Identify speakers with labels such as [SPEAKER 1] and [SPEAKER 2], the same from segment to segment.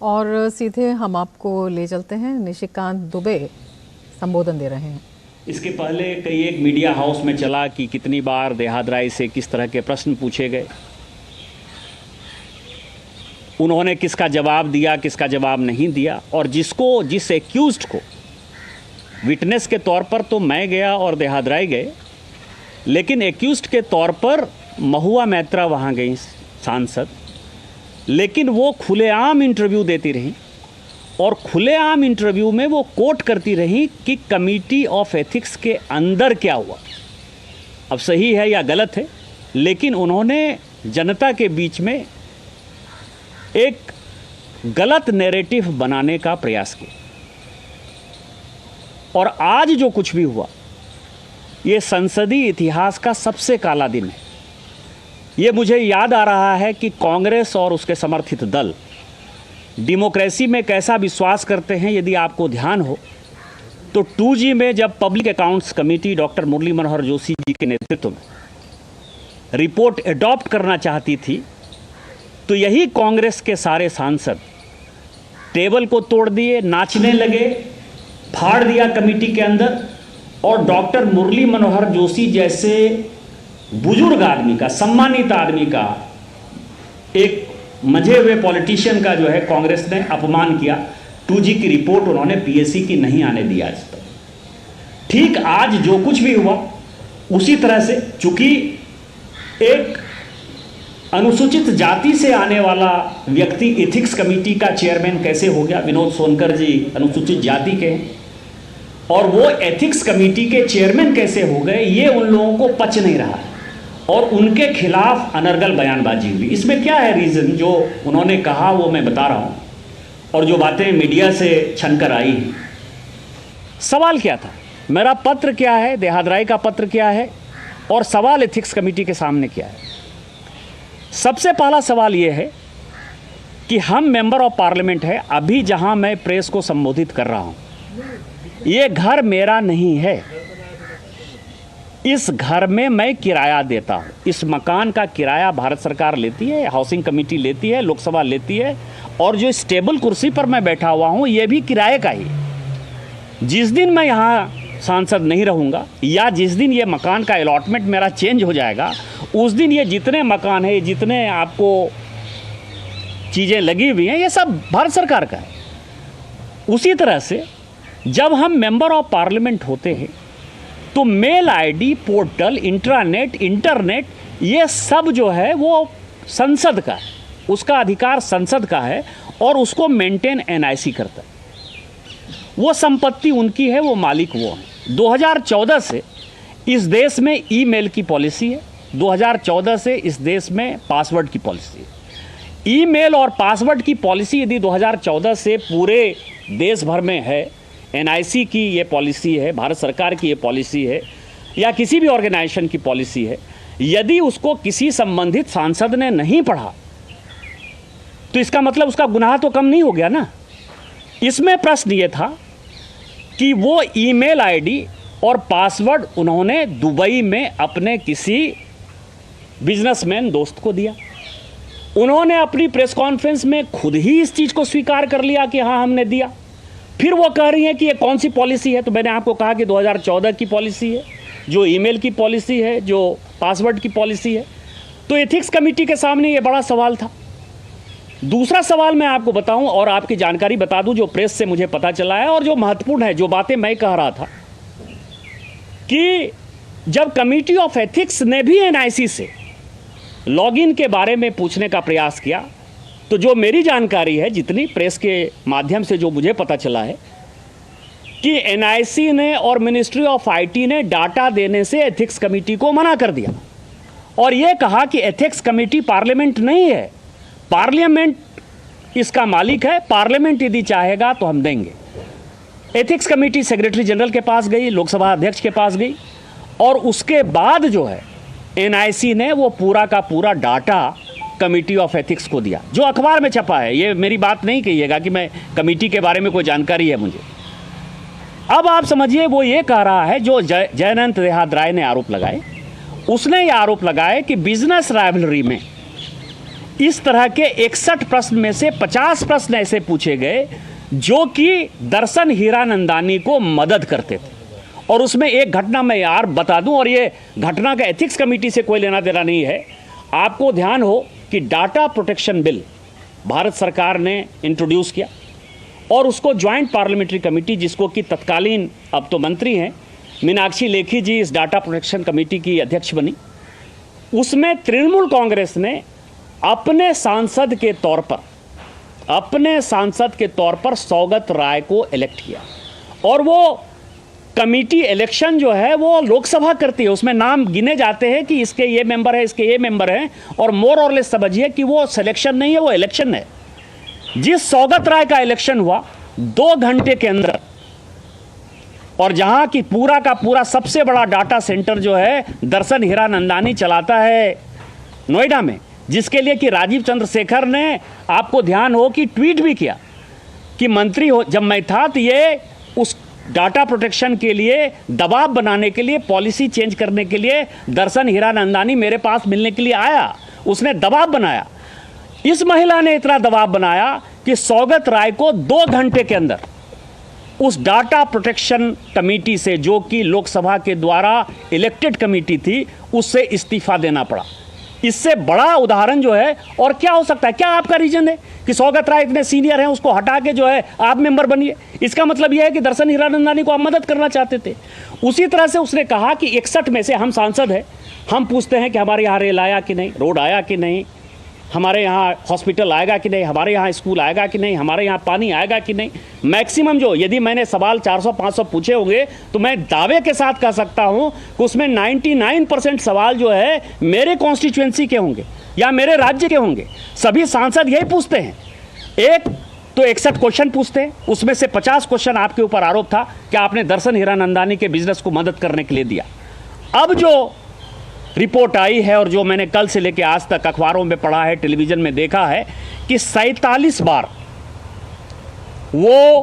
[SPEAKER 1] और सीधे हम आपको ले चलते हैं, निशिकांत दुबे संबोधन दे रहे हैं।
[SPEAKER 2] इसके पहले कई एक मीडिया हाउस में चला कि कितनी बार देहादराई से किस तरह के प्रश्न पूछे गए, उन्होंने किसका जवाब दिया, किसका जवाब नहीं दिया। और जिस एक्यूज्ड को विटनेस के तौर पर तो मैं गया और देहादराई गए, लेकिन एक्यूज्ड के तौर पर महुआ मैत्रा वहाँ गई सांसद, लेकिन वो खुलेआम इंटरव्यू देती रही और खुलेआम इंटरव्यू में वो कोट करती रही कि कमेटी ऑफ एथिक्स के अंदर क्या हुआ। अब सही है या गलत है, लेकिन उन्होंने जनता के बीच में एक गलत नैरेटिव बनाने का प्रयास किया। और आज जो कुछ भी हुआ, ये संसदीय इतिहास का सबसे काला दिन है। ये मुझे याद आ रहा है कि कांग्रेस और उसके समर्थित दल डेमोक्रेसी में कैसा विश्वास करते हैं। यदि आपको ध्यान हो तो 2G में जब public accounts committee doctor Murli Manohar Joshi ji के नेतृत्व में रिपोर्ट एडॉप्ट करना चाहती थी, तो यही कांग्रेस के सारे सांसद टेबल को तोड़ दिए, नाचने लगे, फाड़ दिया कमेटी के अंदर। और डॉक्टर मुरली मनोहर जोशी जैसे बुजुर्ग आदमी का, सम्मानित आदमी का, एक मजे हुए पॉलिटिशियन का जो है कांग्रेस ने अपमान किया। 2G की रिपोर्ट उन्होंने PSC की नहीं आने दी आज तक। ठीक आज जो कुछ भी हुआ उसी तरह से, चूंकि एक अनुसूचित जाति से आने वाला व्यक्ति एथिक्स कमेटी का चेयरमैन कैसे हो गया। विनोद सोनकर जी अनुसूचित जाति के हैं और वो एथिक्स कमेटी के चेयरमैन कैसे हो गए, ये उन लोगों को पच नहीं रहा है और उनके खिलाफ अनर्गल बयानबाजी हुई। इसमें क्या है रीज़न, जो उन्होंने कहा वो मैं बता रहा हूँ, और जो बातें मीडिया से छनकर आई हैं। सवाल क्या था, मेरा पत्र क्या है, देहादराई का पत्र क्या है, और सवाल एथिक्स कमेटी के सामने क्या है। सबसे पहला सवाल ये है कि हम मेंबर ऑफ पार्लियामेंट है, अभी जहां मैं प्रेस को संबोधित कर रहा हूं, ये घर मेरा नहीं है। इस घर में मैं किराया देता हूं। इस मकान का किराया भारत सरकार लेती है, हाउसिंग कमेटी लेती है, लोकसभा लेती है, और जो इस टेबल कुर्सी पर मैं बैठा हुआ हूं, ये भी किराए का ही। जिस दिन मैं यहाँ सांसद नहीं रहूँगा या जिस दिन ये मकान का अलॉटमेंट मेरा चेंज हो जाएगा, उस दिन ये जितने मकान है, जितने आपको चीज़ें लगी हुई हैं, ये सब भारत सरकार का है। उसी तरह से जब हम मेंबर ऑफ पार्लियामेंट होते हैं तो mail ID, portal, intranet, internet, ये सब जो है वो संसद का है, उसका अधिकार संसद का है और उसको मेंटेन NIC करता है। वो संपत्ति उनकी है, वो मालिक वो है। 2014 से इस देश में ईमेल की पॉलिसी है, 2014 से इस देश में पासवर्ड की पॉलिसी है। ईमेल और पासवर्ड की पॉलिसी यदि 2014 से पूरे देश भर में है, NIC की ये पॉलिसी है, भारत सरकार की ये पॉलिसी है, या किसी भी ऑर्गेनाइजेशन की पॉलिसी है, यदि उसको किसी संबंधित सांसद ने नहीं पढ़ा तो इसका मतलब उसका गुनाह तो कम नहीं हो गया ना। इसमें प्रश्न ये था कि वो ईमेल आईडी और पासवर्ड उन्होंने दुबई में अपने किसी बिजनेसमैन दोस्त को दिया। उन्होंने अपनी प्रेस कॉन्फ्रेंस में खुद ही इस चीज़ को स्वीकार कर लिया कि हाँ हमने दिया। फिर वो कह रही हैं कि ये कौन सी पॉलिसी है। तो मैंने आपको कहा कि 2014 की पॉलिसी है, जो ईमेल की पॉलिसी है, जो पासवर्ड की पॉलिसी है। तो एथिक्स कमेटी के सामने ये बड़ा सवाल था। दूसरा सवाल मैं आपको बताऊं और आपकी जानकारी बता दूं, जो प्रेस से मुझे पता चला है और जो महत्वपूर्ण है, जो बातें मैं कह रहा था कि जब कमेटी ऑफ एथिक्स ने भी NIC से लॉगिन के बारे में पूछने का प्रयास किया, तो जो मेरी जानकारी है, जितनी प्रेस के माध्यम से जो मुझे पता चला है, कि NIC ने और मिनिस्ट्री ऑफ IT ने डाटा देने से एथिक्स कमेटी को मना कर दिया और ये कहा कि एथिक्स कमेटी पार्लियामेंट नहीं है, पार्लियामेंट इसका मालिक है, पार्लियामेंट यदि चाहेगा तो हम देंगे। एथिक्स कमेटी सेक्रेटरी जनरल के पास गई, लोकसभा अध्यक्ष के पास गई, और उसके बाद जो है NIC ने वो पूरा का पूरा डाटा कमेटी ऑफ एथिक्स को दिया, जो अखबार में छपा है। ये मेरी बात नहीं कहिएगा कि मैं कमेटी के बारे में कोई जानकारी है मुझे। अब आप समझिए, वो ये कह रहा है, जो जयनंत देहादराय ने आरोप लगाए, उसने ये आरोप लगाए कि बिजनेस राइवलरी में इस तरह के 61 प्रश्न में से 50 प्रश्न ऐसे पूछे गए जो कि दर्शन हीरानंदानी को मदद करते थे। और उसमें एक घटना मैं यार बता दूं, और ये घटना का एथिक्स कमेटी से कोई लेना देना नहीं है। आपको ध्यान हो कि डाटा प्रोटेक्शन बिल भारत सरकार ने इंट्रोड्यूस किया और उसको ज्वाइंट पार्लियामेंट्री कमेटी, जिसको कि तत्कालीन अब तो मंत्री हैं मीनाक्षी लेखी जी, इस डाटा प्रोटेक्शन कमेटी की अध्यक्ष बनी। उसमें तृणमूल कांग्रेस ने अपने सांसद के तौर पर सौगत राय को इलेक्ट किया। और वो कमेटी इलेक्शन जो है वो लोकसभा करती है, उसमें नाम गिने जाते हैं कि इसके ये मेंबर है, इसके ये मेंबर हैं, और मोर और लेस समझिए कि वो सिलेक्शन नहीं है, वो इलेक्शन है। जिस सौगत राय का इलेक्शन हुआ 2 घंटे के अंदर, और जहां की पूरा का पूरा सबसे बड़ा डाटा सेंटर जो है दर्शन हीरानंदानी चलाता है नोएडा में, जिसके लिए कि राजीव चंद्रशेखर ने, आपको ध्यान हो कि ट्वीट भी किया कि मंत्री हो जब मैं था तो ये उस डाटा प्रोटेक्शन के लिए दबाव बनाने के लिए, पॉलिसी चेंज करने के लिए दर्शन हीरानंदानी मेरे पास मिलने के लिए आया, उसने दबाव बनाया। इस महिला ने इतना दबाव बनाया कि सौगत राय को 2 घंटे के अंदर उस डाटा प्रोटेक्शन कमेटी से, जो कि लोकसभा के द्वारा इलेक्टेड कमेटी थी, उससे इस्तीफा देना पड़ा। इससे बड़ा उदाहरण जो है और क्या हो सकता है? क्या आपका रीजन है कि सौगत राय इतने सीनियर हैं, उसको हटा के जो है आप मेंबर बनिए? इसका मतलब यह है कि दर्शन हीरानंदानी को आप मदद करना चाहते थे। उसी तरह से उसने कहा कि 61 में से हम सांसद हैं, हम पूछते हैं कि हमारे यहाँ रेल आया कि नहीं, रोड आया कि नहीं, हमारे यहाँ हॉस्पिटल आएगा कि नहीं, हमारे यहाँ स्कूल आएगा कि नहीं, हमारे यहाँ पानी आएगा कि नहीं। मैक्सिमम जो, यदि मैंने सवाल 400-500 पूछे होंगे तो मैं दावे के साथ कह सकता हूँ कि उसमें 99% सवाल जो है मेरे कॉन्स्टिट्यूएंसी के होंगे या मेरे राज्य के होंगे। सभी सांसद यही पूछते हैं। एक तो 61 क्वेश्चन पूछते हैं, उसमें से 50 क्वेश्चन आपके ऊपर आरोप था कि आपने दर्शन हीरानंदानी के बिजनेस को मदद करने के लिए दिया। अब जो रिपोर्ट आई है और जो मैंने कल से लेकर आज तक अखबारों में पढ़ा है, टेलीविजन में देखा है, कि 47 बार वो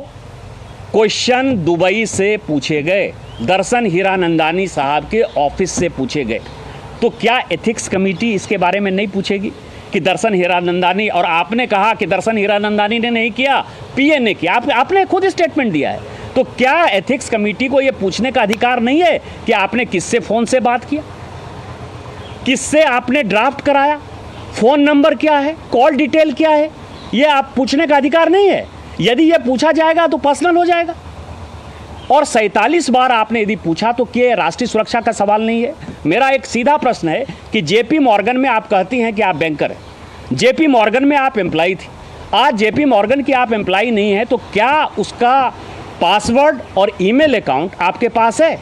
[SPEAKER 2] क्वेश्चन दुबई से पूछे गए, दर्शन हीरानंदानी साहब के ऑफिस से पूछे गए। तो क्या एथिक्स कमेटी इसके बारे में नहीं पूछेगी कि दर्शन हीरानंदानी, और आपने कहा कि दर्शन हीरानंदानी ने नहीं किया, पीए ने किया, आपने खुद स्टेटमेंट दिया है। तो क्या एथिक्स कमेटी को यह पूछने का अधिकार नहीं है कि आपने किससे फ़ोन से बात किया, किससे आपने ड्राफ्ट कराया, फ़ोन नंबर क्या है, कॉल डिटेल क्या है? ये आप पूछने का अधिकार नहीं है। यदि ये पूछा जाएगा तो पर्सनल हो जाएगा। और 47 बार आपने यदि पूछा तो क्या राष्ट्रीय सुरक्षा का सवाल नहीं है? मेरा एक सीधा प्रश्न है कि जेपी मॉर्गन में आप कहती हैं कि आप बैंकर हैं, जेपी मॉर्गन में आप एम्प्लॉई थी, आज जेपी मॉर्गन की आप एम्प्लॉई नहीं है, तो क्या उसका पासवर्ड और ईमेल अकाउंट आपके पास है?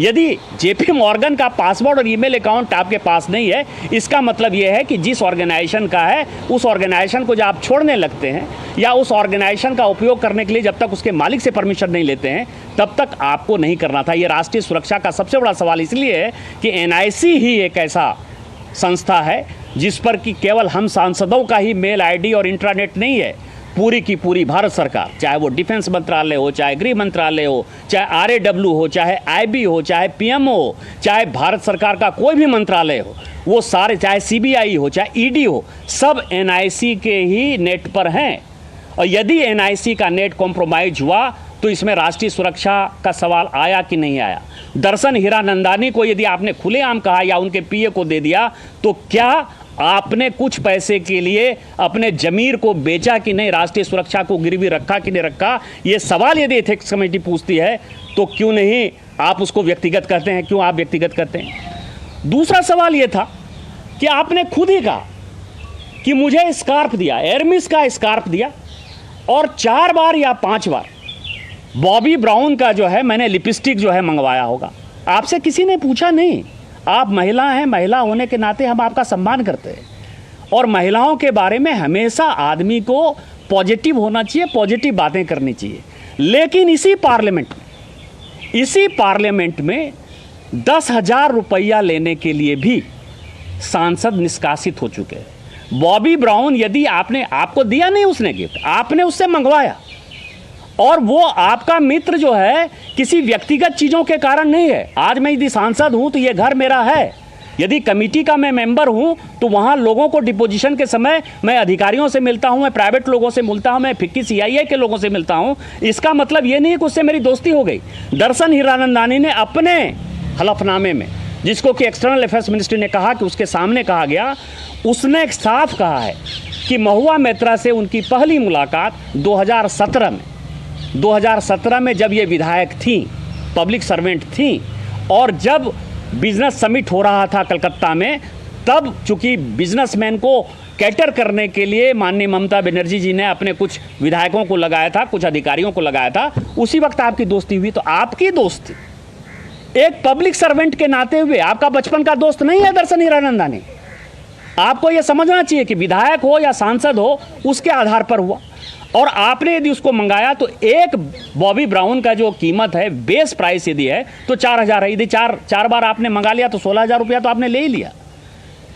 [SPEAKER 2] यदि जेपी मॉर्गन का पासवर्ड और ईमेल अकाउंट आपके पास नहीं है, इसका मतलब यह है कि जिस ऑर्गेनाइजेशन का है उस ऑर्गेनाइजेशन को जब आप छोड़ने लगते हैं या उस ऑर्गेनाइजेशन का उपयोग करने के लिए जब तक उसके मालिक से परमिशन नहीं लेते हैं तब तक आपको नहीं करना था। यह राष्ट्रीय सुरक्षा का सबसे बड़ा सवाल इसलिए है कि एनआईसी ही एक ऐसा संस्था है जिस पर कि केवल हम सांसदों का ही मेल आईडी और इंट्रानेट नहीं है, पूरी की पूरी भारत सरकार, चाहे वो डिफेंस मंत्रालय हो, चाहे गृह मंत्रालय हो, चाहे आरएडब्ल्यू हो, चाहे आईबी हो, चाहे पीएमओ हो, चाहे भारत सरकार का कोई भी मंत्रालय हो, वो सारे, चाहे सीबीआई हो, चाहे ईडी हो, सब एनआईसी के ही नेट पर हैं। और यदि एनआईसी का नेट कॉम्प्रोमाइज हुआ तो इसमें राष्ट्रीय सुरक्षा का सवाल आया कि नहीं आया? दर्शन हीरानंदानी को यदि आपने खुलेआम कहा या उनके पीए को दे दिया तो क्या आपने कुछ पैसे के लिए अपने जमीर को बेचा कि नहीं, राष्ट्रीय सुरक्षा को गिरवी रखा कि नहीं रखा? ये सवाल यदि एथिक्स कमेटी पूछती है तो क्यों नहीं आप उसको व्यक्तिगत करते हैं? क्यों आप व्यक्तिगत करते हैं? दूसरा सवाल ये था कि आपने खुद ही कहा कि मुझे स्कार्फ दिया, एरमिस का स्कार्फ दिया, और 4 बार या 5 बार बॉबी ब्राउन का जो है मैंने लिपस्टिक जो है मंगवाया होगा। आपसे किसी ने पूछा नहीं। आप महिला हैं, महिला होने के नाते हम आपका सम्मान करते हैं और महिलाओं के बारे में हमेशा आदमी को पॉजिटिव होना चाहिए, पॉजिटिव बातें करनी चाहिए। लेकिन इसी पार्लियामेंट में 10,000 रुपया लेने के लिए भी सांसद निष्कासित हो चुके हैं। बॉबी ब्राउन यदि आपको दिया नहीं उसने गिफ्ट, आपने उससे मंगवाया, और वो आपका मित्र जो है किसी व्यक्तिगत चीज़ों के कारण नहीं है। आज मैं यदि सांसद हूं तो ये घर मेरा है, यदि कमेटी का मैं मेंबर हूं तो वहां लोगों को डिपोजिशन के समय मैं अधिकारियों से मिलता हूं, मैं प्राइवेट लोगों से मिलता हूं, मैं फिक्की सीआईए के लोगों से मिलता हूं। इसका मतलब ये नहीं है कि उससे मेरी दोस्ती हो गई। दर्शन हीरानंदानी ने अपने हलफनामे में, जिसको कि एक्सटर्नल अफेयर्स मिनिस्ट्री ने कहा कि उसके सामने कहा गया, उसने साफ कहा है कि महुआ मैत्रा से उनकी पहली मुलाकात 2017 में जब ये विधायक थी, पब्लिक सर्वेंट थी, और जब बिजनेस समिट हो रहा था कलकत्ता में, तब चूंकि बिजनेसमैन को कैटर करने के लिए माननीय ममता बनर्जी जी ने अपने कुछ विधायकों को लगाया था, कुछ अधिकारियों को लगाया था, उसी वक्त आपकी दोस्ती हुई। तो आपकी दोस्ती एक पब्लिक सर्वेंट के नाते हुए, आपका बचपन का दोस्त नहीं है दर्शन हीरानंदानी। आपको यह समझना चाहिए कि विधायक हो या सांसद हो, उसके आधार पर हुआ। और आपने यदि उसको मंगाया तो एक बॉबी ब्राउन का जो कीमत है, बेस प्राइस यदि है तो 4,000 है। यदि चार बार आपने मंगा लिया तो 16,000 रुपया तो आपने ले ही लिया।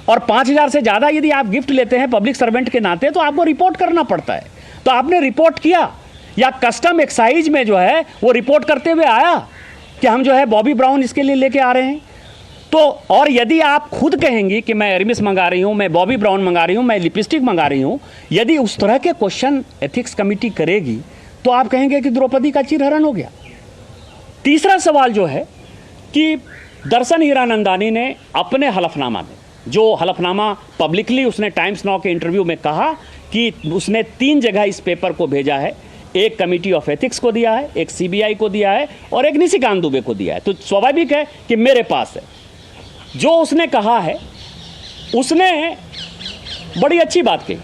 [SPEAKER 2] और 5,000 से ज़्यादा यदि आप गिफ्ट लेते हैं पब्लिक सर्वेंट के नाते तो आपको रिपोर्ट करना पड़ता है। तो आपने रिपोर्ट किया, या कस्टम एक्साइज में जो है वो रिपोर्ट करते हुए आया कि हम जो है बॉबी ब्राउन इसके लिए लेके आ रहे हैं। तो और यदि आप खुद कहेंगी कि मैं एरमिस मंगा रही हूं, मैं बॉबी ब्राउन मंगा रही हूं, मैं लिपस्टिक मंगा रही हूं, यदि उस तरह के क्वेश्चन एथिक्स कमेटी करेगी तो आप कहेंगे कि द्रौपदी का चिरहरण हो गया। तीसरा सवाल जो है कि दर्शन हीरानंदानी ने अपने हलफनामा में, जो हलफनामा पब्लिकली उसने टाइम्स नाउ के इंटरव्यू में कहा कि उसने 3 जगह इस पेपर को भेजा है, एक कमेटी ऑफ एथिक्स को दिया है, एक सीबीआई को दिया है और एक निशिकांत दुबे को दिया है। तो स्वाभाविक है कि मेरे पास है। जो उसने कहा है, उसने बड़ी अच्छी बात कही।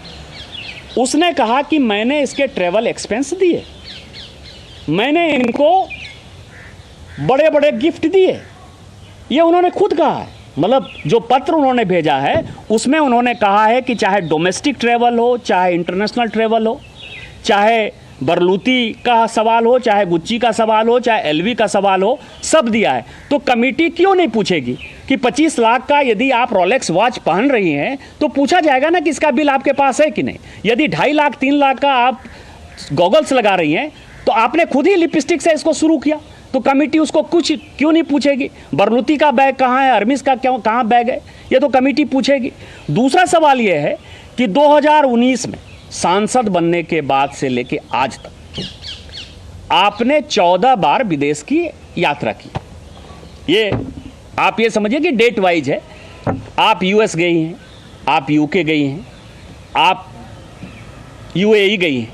[SPEAKER 2] उसने कहा कि मैंने इसके ट्रैवल एक्सपेंस दिए, मैंने इनको बड़े बड़े गिफ्ट दिए, ये उन्होंने खुद कहा है। मतलब जो पत्र उन्होंने भेजा है उसमें उन्होंने कहा है कि चाहे डोमेस्टिक ट्रैवल हो, चाहे इंटरनेशनल ट्रैवल हो, चाहे बरलूती का सवाल हो, चाहे गुच्ची का सवाल हो, चाहे एलवी का सवाल हो, सब दिया है। तो कमेटी क्यों नहीं पूछेगी कि 25 लाख का यदि आप रोलेक्स वॉच पहन रही हैं तो पूछा जाएगा ना कि इसका बिल आपके पास है कि नहीं। यदि 2.5 लाख 3 लाख का आप गॉगल्स लगा रही हैं तो आपने खुद ही लिपस्टिक से इसको शुरू किया, तो कमेटी उसको कुछ क्यों नहीं पूछेगी। बरलूती का बैग कहाँ है, अर्मिस का कहाँ बैग है, ये तो कमेटी पूछेगी। दूसरा सवाल ये है कि 2019 में सांसद बनने के बाद से लेके आज तक आपने 14 बार विदेश की यात्रा की। ये आप ये समझिए कि डेट वाइज है। आप यूएस गई हैं, आप यूके गई हैं, आप यूएई गई हैं,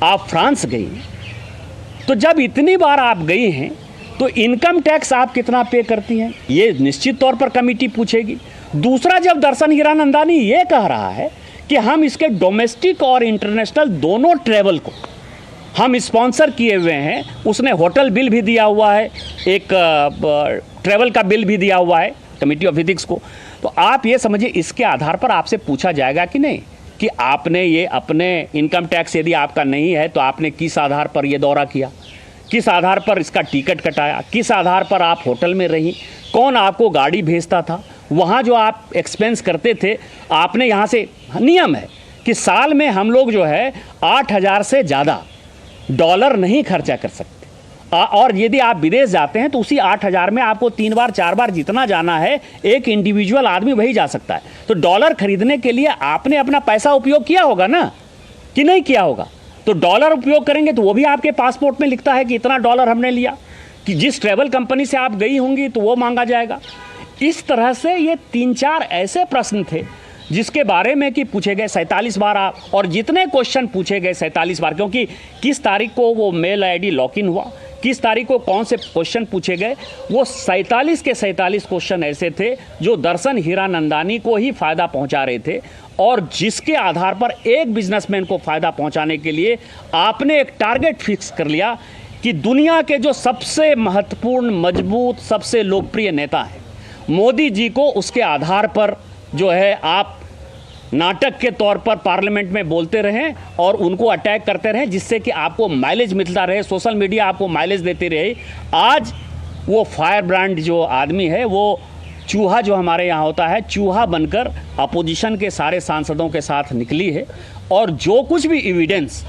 [SPEAKER 2] आप फ्रांस गई हैं। तो जब इतनी बार आप गई हैं तो इनकम टैक्स आप कितना पे करती हैं, ये निश्चित तौर पर कमेटी पूछेगी। दूसरा, जब दर्शन हीरानंदानी ये कह रहा है कि हम इसके डोमेस्टिक और इंटरनेशनल दोनों ट्रैवल को हम स्पॉन्सर किए हुए हैं, उसने होटल बिल भी दिया हुआ है, एक ट्रैवल का बिल भी दिया हुआ है कमेटी ऑफ एथिक्स को। तो आप ये समझिए इसके आधार पर आपसे पूछा जाएगा कि नहीं कि आपने ये अपने इनकम टैक्स यदि आपका नहीं है तो आपने किस आधार पर ये दौरा किया, किस आधार पर इसका टिकट कटाया, किस आधार पर आप होटल में रही, कौन आपको गाड़ी भेजता था, वहाँ जो आप एक्सपेंस करते थे आपने यहाँ से। नियम है कि साल में हम लोग जो है 8,000 से ज़्यादा डॉलर नहीं खर्चा कर सकते, और यदि आप विदेश जाते हैं तो उसी 8,000 में आपको 3 बार 4 बार जितना जाना है एक इंडिविजुअल आदमी वही जा सकता है। तो डॉलर खरीदने के लिए आपने अपना पैसा उपयोग किया होगा ना, कि नहीं किया होगा। तो डॉलर उपयोग करेंगे तो वो भी आपके पासपोर्ट में लिखता है कि इतना डॉलर हमने लिया, कि जिस ट्रैवल कंपनी से आप गई होंगी तो वो मांगा जाएगा। इस तरह से ये 3-4 ऐसे प्रश्न थे जिसके बारे में कि पूछे गए 47 बार आप, और जितने क्वेश्चन पूछे गए 47 बार, क्योंकि किस तारीख को वो मेल आईडी लॉक इन हुआ, किस तारीख को कौन से क्वेश्चन पूछे गए, वो 47 के 47 क्वेश्चन ऐसे थे जो दर्शन हीरानंदानी को ही फ़ायदा पहुंचा रहे थे, और जिसके आधार पर एक बिजनेसमैन को फ़ायदा पहुंचाने के लिए आपने एक टारगेट फिक्स कर लिया कि दुनिया के जो सबसे महत्वपूर्ण, मजबूत, सबसे लोकप्रिय नेता हैं मोदी जी को, उसके आधार पर जो है आप नाटक के तौर पर पार्लियामेंट में बोलते रहें और उनको अटैक करते रहें, जिससे कि आपको माइलेज मिलता रहे, सोशल मीडिया आपको माइलेज देती रहे। आज वो फायर ब्रांड जो आदमी है, वो चूहा जो हमारे यहाँ होता है, चूहा बनकर अपोजिशन के सारे सांसदों के साथ निकली है। और जो कुछ भी एविडेंस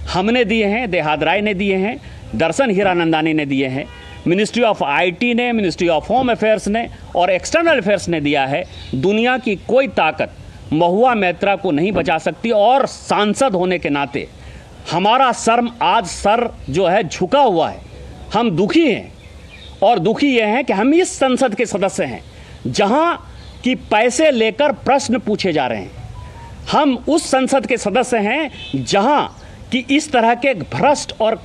[SPEAKER 2] हमने दिए हैं, देहाद राय ने दिए हैं, दर्शन हीरानंदानी ने दिए हैं, मिनिस्ट्री ऑफ आईटी ने, मिनिस्ट्री ऑफ होम अफेयर्स ने और एक्सटर्नल अफेयर्स ने दिया है। दुनिया की कोई ताकत महुआ मैत्रा को नहीं बचा सकती और सांसद होने के नाते हमारा सर जो है झुका हुआ है। हम दुखी हैं और दुखी ये हैं कि हम इस संसद के सदस्य हैं जहां कि पैसे लेकर प्रश्न पूछे जा रहे हैं। हम उस संसद के सदस्य हैं जहां कि इस तरह के भ्रष्ट और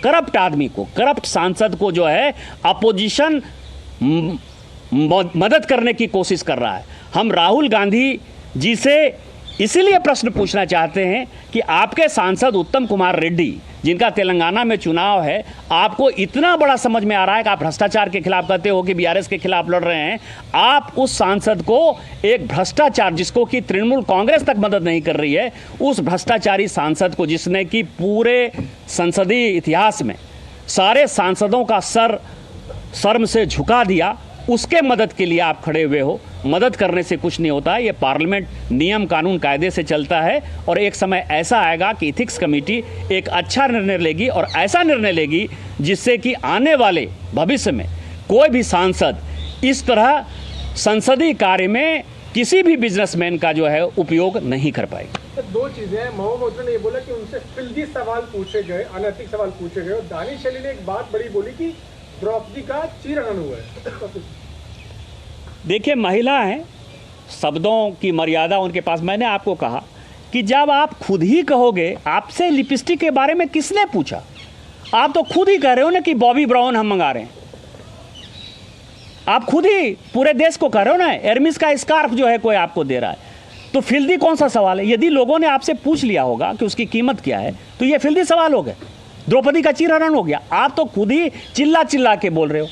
[SPEAKER 2] करप्ट आदमी को, करप्ट सांसद को जो है अपोजिशन मदद करने की कोशिश कर रहा है। हम राहुल गांधी जी से इसीलिए प्रश्न पूछना चाहते हैं कि आपके सांसद उत्तम कुमार रेड्डी, जिनका तेलंगाना में चुनाव है, आपको इतना बड़ा समझ में आ रहा है कि आप भ्रष्टाचार के खिलाफ कहते हो कि बीआरएस के खिलाफ लड़ रहे हैं, आप उस सांसद को एक भ्रष्टाचार, जिसको कि तृणमूल कांग्रेस तक मदद नहीं कर रही है, उस भ्रष्टाचारी सांसद को, जिसने कि पूरे संसदीय इतिहास में सारे सांसदों का सर शर्म से झुका दिया, उसके मदद के लिए आप खड़े हुए हो। मदद करने से कुछ नहीं होता है। ये पार्लियामेंट नियम कानून कायदे से चलता है और एक समय ऐसा आएगा कि इथिक्स कमेटी एक अच्छा निर्णय लेगी और ऐसा निर्णय लेगी जिससे कि आने वाले भविष्य में कोई भी सांसद इस तरह संसदीय कार्य में किसी भी बिजनेसमैन का जो है उपयोग नहीं कर पाएगी।
[SPEAKER 3] दो चीजें हैं। महुआ मोइत्रा ने ये बोला कि उनसे फिल्दी सवाल पूछे गए, अनैतिक सवाल पूछे गए, और दानिश अली ने एक बात बड़ी बोली कि द्रौपदी का चीरहरण हुआ है।
[SPEAKER 2] देखिए, महिला हैं, शब्दों की मर्यादा उनके पास। मैंने आपको कहा कि जब आप खुद ही कहोगे, आपसे लिपस्टिक के बारे में किसने पूछा? आप तो खुद ही कह रहे हो ना कि बॉबी ब्राउन हम मंगा रहे हैं। आप खुद ही पूरे देश को कह रहे हो ना, एरमिस का स्कार्फ जो है कोई आपको दे रहा है, तो फिल्दी कौन सा सवाल है? यदि लोगों ने आपसे पूछ लिया होगा कि उसकी कीमत क्या है, तो ये फिल्दी सवाल हो गए। द्रौपदी का चीरहरण हो गया। आप तो खुद ही चिल्ला चिल्ला के बोल रहे हो।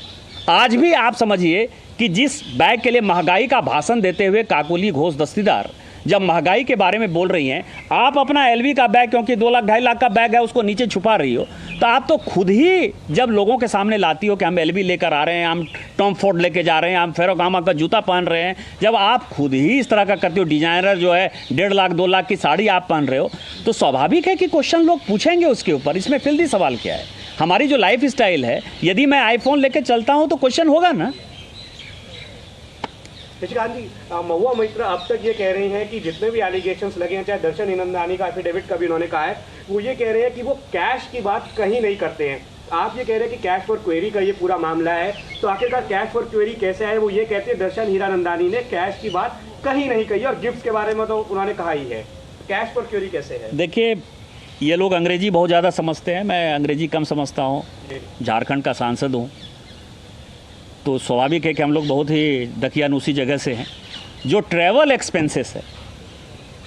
[SPEAKER 2] आज भी आप समझिए कि जिस बैग के लिए महंगाई का भाषण देते हुए काकोली घोष दस्तीदार जब महंगाई के बारे में बोल रही हैं, आप अपना एलवी का बैग, क्योंकि 2 लाख 2.5 लाख का बैग है, उसको नीचे छुपा रही हो। तो आप तो खुद ही जब लोगों के सामने लाती हो कि हम एलवी लेकर आ रहे हैं, हम टॉम फोर्ड लेके जा रहे हैं, हम फेरोगामा का जूता पहन रहे हैं, जब आप खुद ही इस तरह का करते हो, डिजाइनर जो है 1.5 लाख 2 लाख की साड़ी आप पहन रहे हो, तो स्वाभाविक है कि क्वेश्चन लोग पूछेंगे उसके ऊपर। इसमें फिल्दी सवाल क्या है? हमारी जो लाइफ स्टाइल है, यदि मैं आईफोन लेके चलता हूँ तो क्वेश्चन होगा ना।
[SPEAKER 3] निशिकांत जी, महुआ मोइत्रा अब तक ये कह रही हैं कि जितने भी एलिगेशंस लगे हैं, चाहे दर्शन हिरनंदानी का एफिडेविट का भी उन्होंने कहा है, वो ये कह रहे हैं कि वो कैश की बात कहीं नहीं करते हैं। आप ये कह रहे हैं कि कैश फॉर क्वेरी का ये पूरा मामला है, तो आखिरकार कैश फॉर क्वेरी कैसे है? वो ये कहते हैं दर्शन हीरानंदानी ने कैश की बात कहीं नहीं कही, और गिफ्ट के बारे में तो उन्होंने कहा ही है। कैश फॉर क्वेरी कैसे है?
[SPEAKER 2] देखिए, ये लोग अंग्रेजी बहुत ज़्यादा समझते हैं, मैं अंग्रेजी कम समझता हूँ। झारखंड का सांसद हूँ, तो स्वाभाविक है कि हम लोग बहुत ही दकियानूसी जगह से हैं। जो ट्रैवल एक्सपेंसेस है,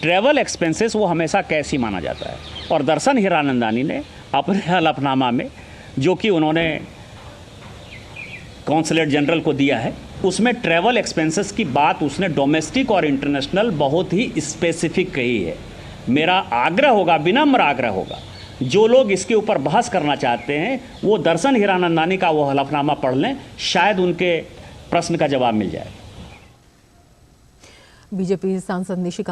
[SPEAKER 2] ट्रैवल एक्सपेंसेस वो हमेशा कैश ही माना जाता है। और दर्शन हीरानंदानी ने अपने हलफनामा में, जो कि उन्होंने कॉन्सुलेट जनरल को दिया है, उसमें ट्रैवल एक्सपेंसेस की बात उसने डोमेस्टिक और इंटरनेशनल बहुत ही स्पेसिफिक कही है। मेरा आग्रह होगा, विनम्र आग्रह होगा, जो लोग इसके ऊपर बहस करना चाहते हैं वो दर्शन हीरानंदानी का वो हलफनामा पढ़ लें, शायद उनके प्रश्न का जवाब मिल जाए।
[SPEAKER 1] बीजेपी सांसद निशिकांत